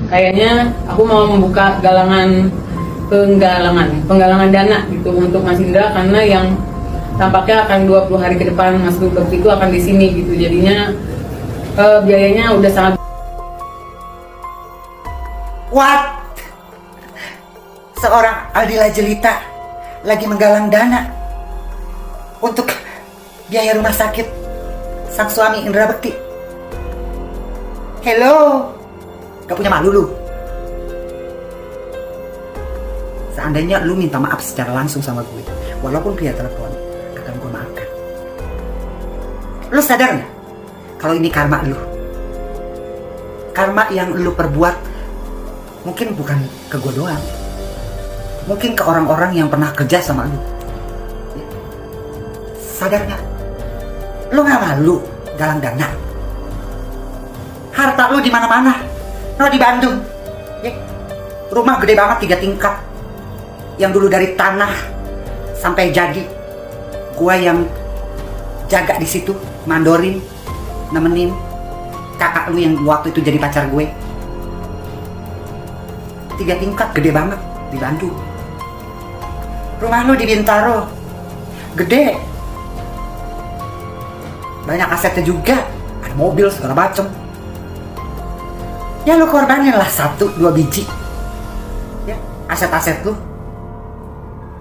kayaknya aku mau membuka penggalangan dana gitu untuk Mas Indra, karena yang tampaknya akan 20 hari ke depan Mas Gubernur itu akan di sini gitu. Jadinya biayanya udah sangat. What? Seorang Aldila Jelita lagi menggalang dana untuk biaya rumah sakit sang suami Indra Bekti. Hello, gak punya malu lu? Seandainya lu minta maaf secara langsung sama gue, walaupun via telepon, akan gue maafkan. Lu sadar gak kalau ini karma lu? Karma yang lu perbuat mungkin bukan ke gue doang, mungkin ke orang-orang yang pernah kerja sama lu. Sadar gak? Lu gak malu galang dana? Harta lu di mana-mana. Lu di Bandung, ya. Rumah gede banget 3 tingkat, yang dulu dari tanah sampai jadi gua yang jaga di situ, mandorin, nemenin kakak lu yang waktu itu jadi pacar gue. 3 tingkat gede banget di Bandung. Rumah lu di Bintaro gede, banyak asetnya juga, ada mobil segala macem. Ya lu korbanin lah 1-2 biji, ya, aset-aset lu.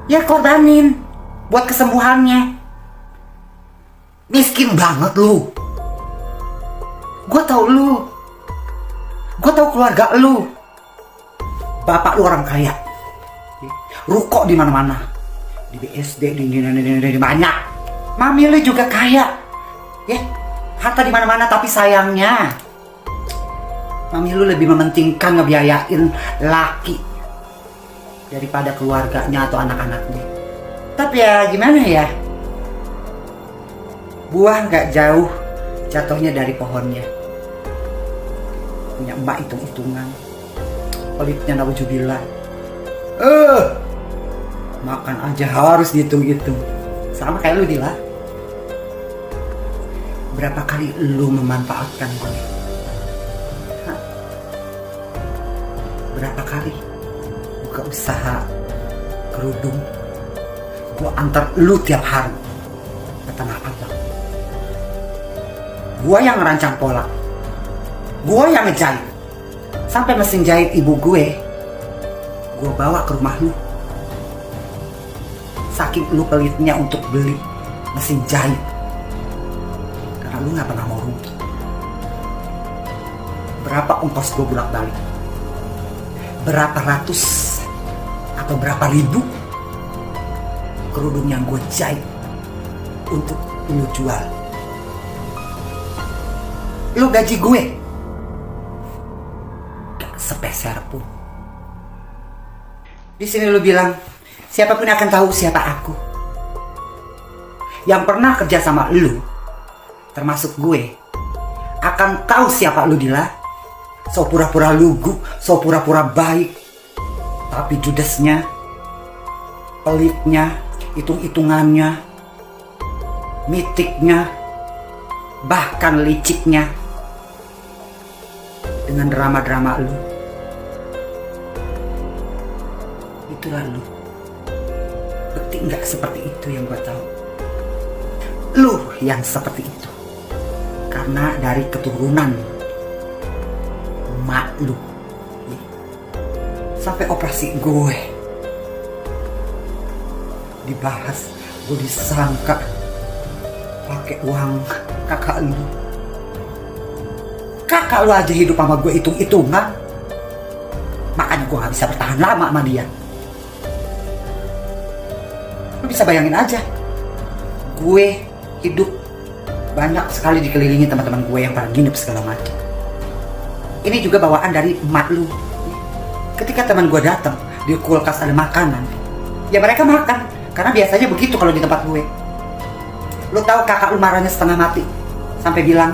Ya korbanin buat kesembuhannya. Miskin banget lu. Gue tau lu. Gue tau keluarga lu. Bapak lu orang kaya, ruko di mana-mana, di BSD, di banyak. Mami lu juga kaya, ya, harta di mana-mana. Tapi sayangnya mami lu lebih mementingkan ngebiayain laki daripada keluarganya atau anak-anaknya. Tapi ya gimana ya, buah gak jauh jatuhnya dari pohonnya. Punya mbak hitung-hitungan, pelitnya nauzubillah. Makan aja harus dihitung-hitung. Sama kayak lu, Dila. Berapa kali lu memanfaatkan gue? Hah? Berapa kali buka usaha kerudung, gue antar lu tiap hari ke Tanah Abang. Gue yang ngerancang pola, gue yang ngejahit. Sampai mesin jahit ibu gue bawa ke rumah lu. Saking lu pelitnya untuk beli mesin jahit, karena lu gak pernah mau rugi. Berapa ongkos gue bolak-balik? Berapa ratus atau berapa ribu kerudung yang gue jahit untuk lu jual? Lu gaji gue gak sepeser pun. Di sini lu bilang siapapun akan tahu siapa aku. Yang pernah kerja sama lu, termasuk gue, akan tahu siapa lu, Dila. So pura-pura lugu, so pura-pura baik, tapi judesnya, pelitnya, hitung-hitungannya, mitiknya, bahkan liciknya, dengan drama-drama lu. Itulah lu. Bekti nggak seperti itu yang gue tahu. Lu yang seperti itu karena dari keturunan mak lu. Sampai operasi gue dibahas, gue disangka pakai uang kakak lu. Kakak lu aja hidup sama gue hitung-hitungan, makanya gue gak bisa bertahan lama sama dia. Lu bisa bayangin aja, gue hidup banyak sekali dikelilingi teman-teman gue yang pada nginep segala macam. Ini juga bawaan dari emak lu. Ketika teman gue datang, di kulkas ada makanan, ya mereka makan, karena biasanya begitu kalau di tempat gue. Lu tahu kakak lu marahnya setengah mati, sampai bilang,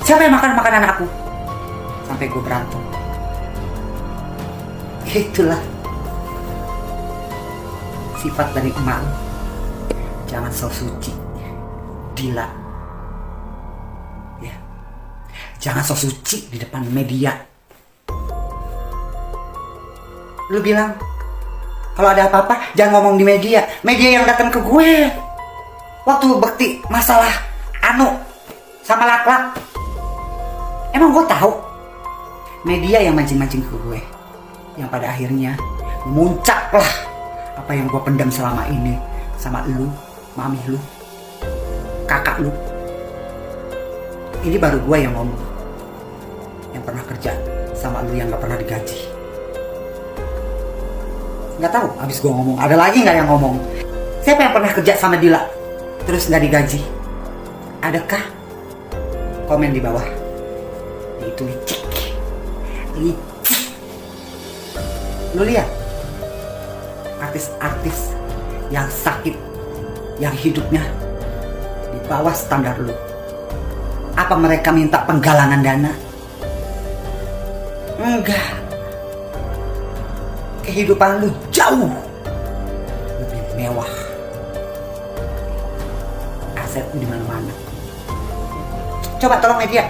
siapa yang makan makanan aku? Sampai gue berantem. Itulah sifat dari emak. Jangan sok suci, Dila. Ya, jangan sok suci di depan media. Lu bilang kalau ada apa-apa jangan ngomong di media. Media yang datang ke gue waktu bekti masalah Anu sama Lak-Lak. Emang gue tahu media yang mancing-mancing ke gue, yang pada akhirnya muncaklah apa yang gue pendam selama ini sama lu, mami lu, kakak lu. Ini baru gue yang ngomong, yang pernah kerja sama lu yang gak pernah digaji. Gak tahu abis gue ngomong ada lagi gak yang ngomong? Siapa yang pernah kerja sama Dila terus gak digaji? Adakah? Komen di bawah. Itu licik. Lu lihat artis-artis yang sakit, yang hidupnya di bawah standar lu. Apa mereka minta penggalangan dana? Enggak. Kehidupan lu jauh lebih mewah. Aset di mana-mana. Coba tolong media.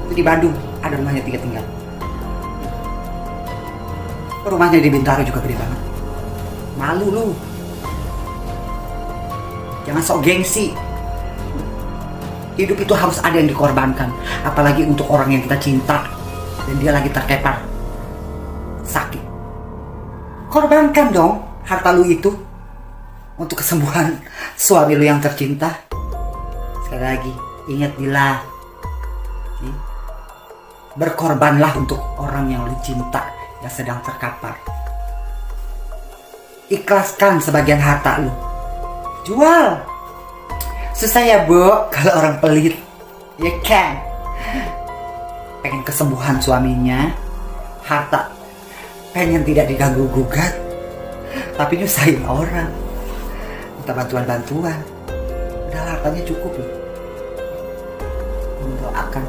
Itu di Bandung ada rumahnya 3 tinggal. Rumahnya di Bintaro juga gede banget. Malu lu. Jangan sok gengsi. Hidup itu harus ada yang dikorbankan. Apalagi untuk orang yang kita cinta dan dia lagi terkepar sakit. Korbankan dong harta lu itu untuk kesembuhan suami lu yang tercinta. Sekali lagi, ingat Dila. Berkorbanlah untuk orang yang lu cinta yang sedang terkapar. Ikhlaskan sebagian harta lu. Jual. Susah ya, Bu, kalau orang pelit. Ya kan? Pengen kesembuhan suaminya, harta pengen tidak diganggu gugat, tapi nyusahin orang. Minta bantuan-bantuan. Udah hartanya cukup loh. Mendoakan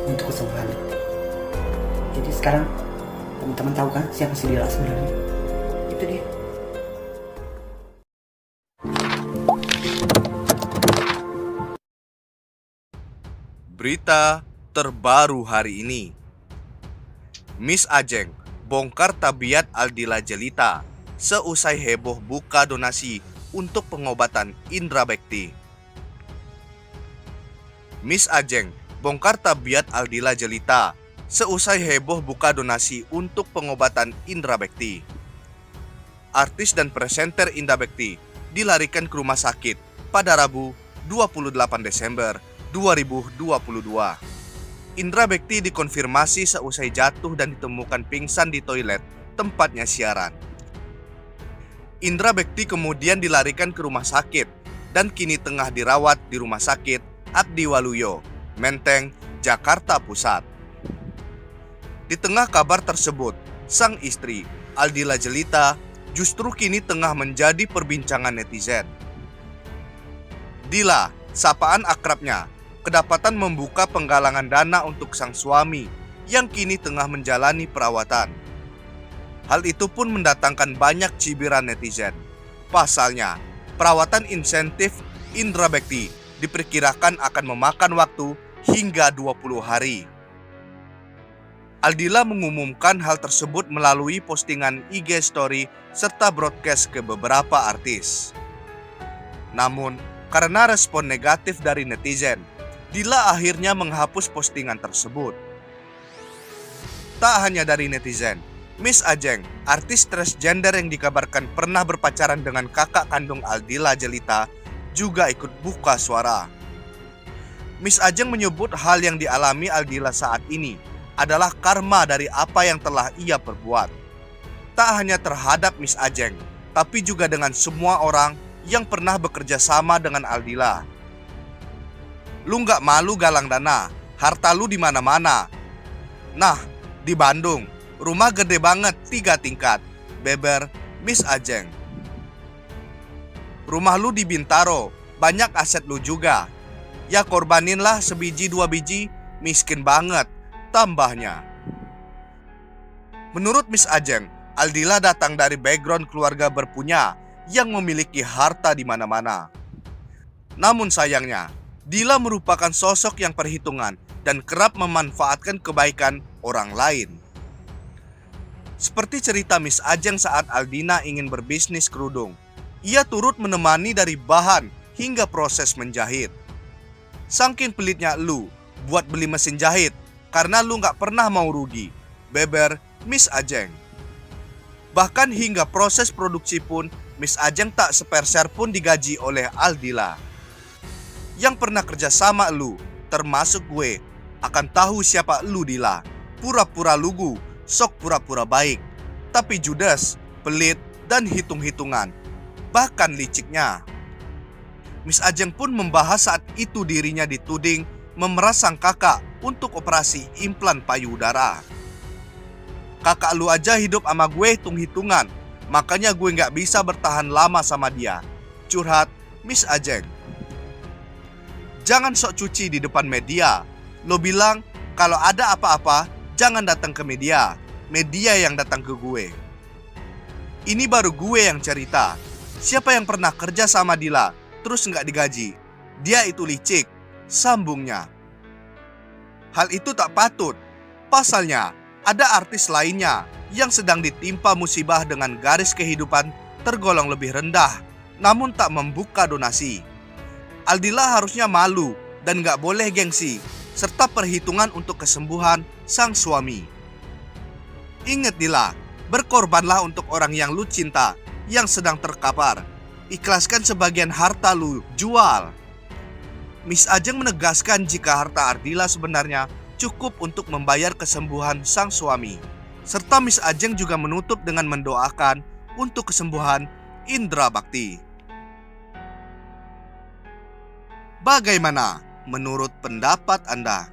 untuk kesembuhan. Jadi sekarang teman-teman tahu kan siapa si Dila sebenarnya? Itu dia. Berita terbaru hari ini. Miss Ajeng bongkar tabiat Aldila Jelita seusai heboh buka donasi untuk pengobatan indra bekti. Miss Ajeng bongkar tabiat Aldila Jelita seusai heboh buka donasi untuk pengobatan indra bekti. Artis dan presenter Indra Bekti dilarikan ke rumah sakit pada Rabu 28 Desember 2022. Indra Bekti dikonfirmasi seusai jatuh dan ditemukan pingsan di toilet tempatnya siaran. Indra Bekti kemudian dilarikan ke rumah sakit dan kini tengah dirawat di Rumah Sakit Abdi Waluyo, Menteng, Jakarta Pusat. Di tengah kabar tersebut, sang istri, Aldila Jelita, justru kini tengah menjadi perbincangan netizen. Dila, sapaan akrabnya, kedapatan membuka penggalangan dana untuk sang suami yang kini tengah menjalani perawatan. Hal itu pun mendatangkan banyak cibiran netizen. Pasalnya, perawatan insentif Indra Bekti diperkirakan akan memakan waktu hingga 20 hari. Aldila mengumumkan hal tersebut melalui postingan IG Story serta broadcast ke beberapa artis. Namun, karena respon negatif dari netizen, Dila akhirnya menghapus postingan tersebut. Tak hanya dari netizen, Miss Ajeng, artis transgender yang dikabarkan pernah berpacaran dengan kakak kandung Aldila Jelita, juga ikut buka suara. Miss Ajeng menyebut hal yang dialami Aldila saat ini adalah karma dari apa yang telah ia perbuat. Tak hanya terhadap Miss Ajeng, tapi juga dengan semua orang yang pernah bekerja sama dengan Aldila. Lu gak malu galang dana, harta lu di mana-mana. Nah, di Bandung, rumah gede banget 3 tingkat, beber Miss Ajeng. Rumah lu di Bintaro, banyak aset lu juga. Ya korbaninlah sebiji 2 biji, miskin banget, tambahnya. Menurut Miss Ajeng, Aldila datang dari background keluarga berpunya yang memiliki harta di mana-mana. Namun sayangnya, Dila merupakan sosok yang perhitungan dan kerap memanfaatkan kebaikan orang lain. Seperti cerita Miss Ajeng saat Aldina ingin berbisnis kerudung. Ia turut menemani dari bahan hingga proses menjahit. Saking pelitnya lu buat beli mesin jahit karena lu gak pernah mau rugi, beber Miss Ajeng. Bahkan hingga proses produksi pun Miss Ajeng tak seperser pun digaji oleh Aldila. Yang pernah kerja sama lu, termasuk gue, akan tahu siapa lu Dila. Pura-pura lugu, sok pura-pura baik, tapi judes, pelit, dan hitung-hitungan, bahkan liciknya. Miss Ajeng pun membahas saat itu dirinya dituding memeras sang kakak untuk operasi implan payudara. Kakak lu aja hidup sama gue hitung-hitungan, makanya gue gak bisa bertahan lama sama dia, curhat Miss Ajeng. Jangan sok cuci di depan media. Lo bilang kalau ada apa-apa jangan datang ke media, media yang datang ke gue. Ini baru gue yang cerita. Siapa yang pernah kerja sama Dila terus nggak digaji? Dia itu licik, sambungnya. Hal itu tak patut. Pasalnya, ada artis lainnya yang sedang ditimpa musibah dengan garis kehidupan tergolong lebih rendah, namun tak membuka donasi. Aldila harusnya malu dan gak boleh gengsi, serta perhitungan untuk kesembuhan sang suami. Ingat Dila, berkorbanlah untuk orang yang lu cinta, yang sedang terkapar. Ikhlaskan sebagian harta lu, jual. Miss Ajeng menegaskan jika harta Ardila sebenarnya cukup untuk membayar kesembuhan sang suami. Serta Miss Ajeng juga menutup dengan mendoakan untuk kesembuhan Indra Bakti. Bagaimana menurut pendapat Anda?